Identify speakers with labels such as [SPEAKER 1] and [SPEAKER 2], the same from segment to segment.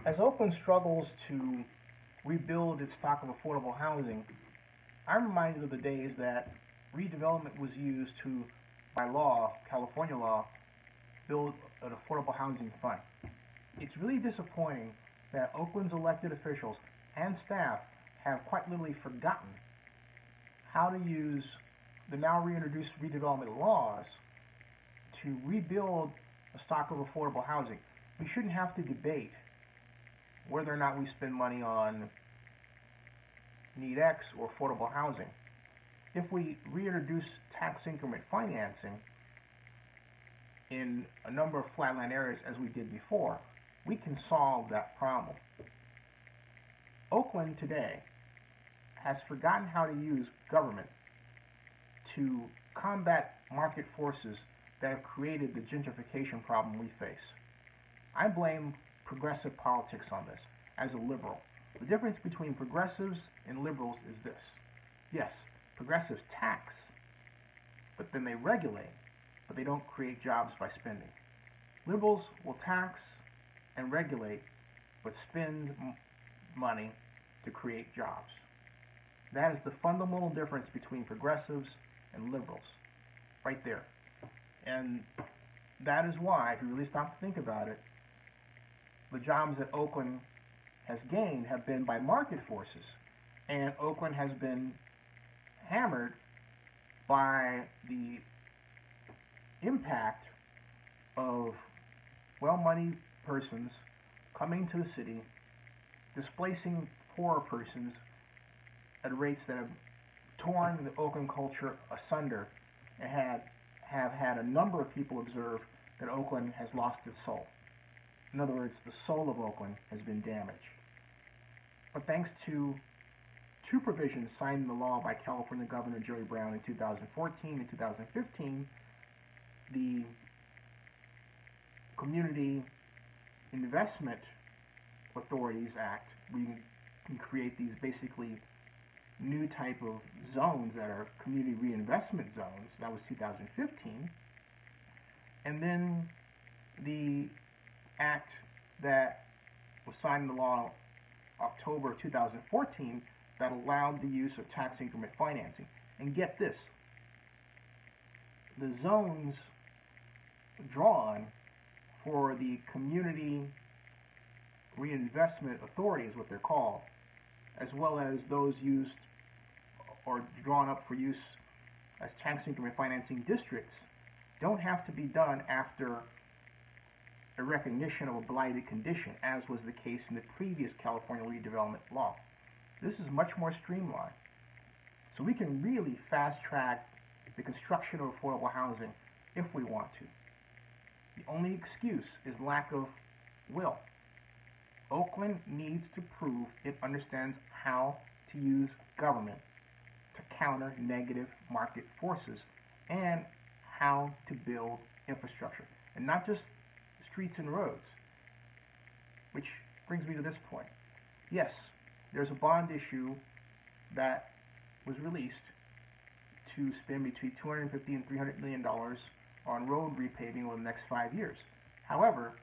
[SPEAKER 1] As Oakland struggles to rebuild its stock of affordable housing, I'm reminded of the days that redevelopment was used to, by law, California law, build an affordable housing fund. It's really disappointing that Oakland's elected officials and staff have quite literally forgotten how to use the now reintroduced redevelopment laws to rebuild a stock of affordable housing. We shouldn't have to debate whether or not we spend money on Need X or affordable housing. If we reintroduce tax increment financing in a number of flatland areas as we did before, we can solve that problem. Oakland today has forgotten how to use government to combat market forces that have created the gentrification problem we face. I blame progressive politics on this as a liberal. The difference between progressives and liberals is this. Yes, progressives tax, but then they regulate, but they don't create jobs by spending. Liberals will tax and regulate, but spend money to create jobs. That is the fundamental difference between progressives and liberals, right there. And that is why, if you really stop to think about it, the jobs that Oakland has gained have been by market forces, and Oakland has been hammered by the impact of well-moneyed persons coming to the city, displacing poorer persons at rates that have torn the Oakland culture asunder, and have had a number of people observe that Oakland has lost its soul. In other words, the soul of Oakland has been damaged. But thanks to two provisions signed into law by California Governor Jerry Brown in 2014 and 2015, the Community Investment Authorities Act, we can create these basically new type of zones that are community reinvestment zones. That was 2015. And then the act that was signed into law October 2014 that allowed the use of tax increment financing. And get this, the zones drawn for the community reinvestment authority is what they're called, as well as those used or drawn up for use as tax increment financing districts, don't have to be done after a recognition of a blighted condition, as was the case in the previous California redevelopment law. This is much more streamlined. So we can really fast track the construction of affordable housing if we want to. The only excuse is lack of will. Oakland needs to prove it understands how to use government to counter negative market forces and how to build infrastructure. And not just streets and roads. Which brings me to this point. Yes, there's a bond issue that was released to spend between $250 and $300 million on road repaving over the next 5 years. However,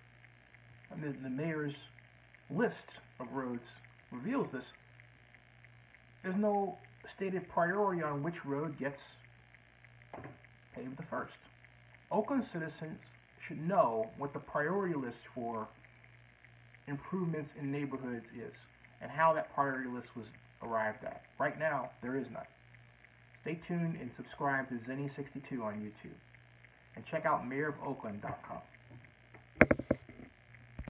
[SPEAKER 1] the mayor's list of roads reveals this. There's no stated priority on which road gets paved the first. Oakland citizens should know what the priority list for improvements in neighborhoods is and how that priority list was arrived at. Right now, there is none. Stay tuned and subscribe to Zenny62 on YouTube. And check out mayorofOakland.com.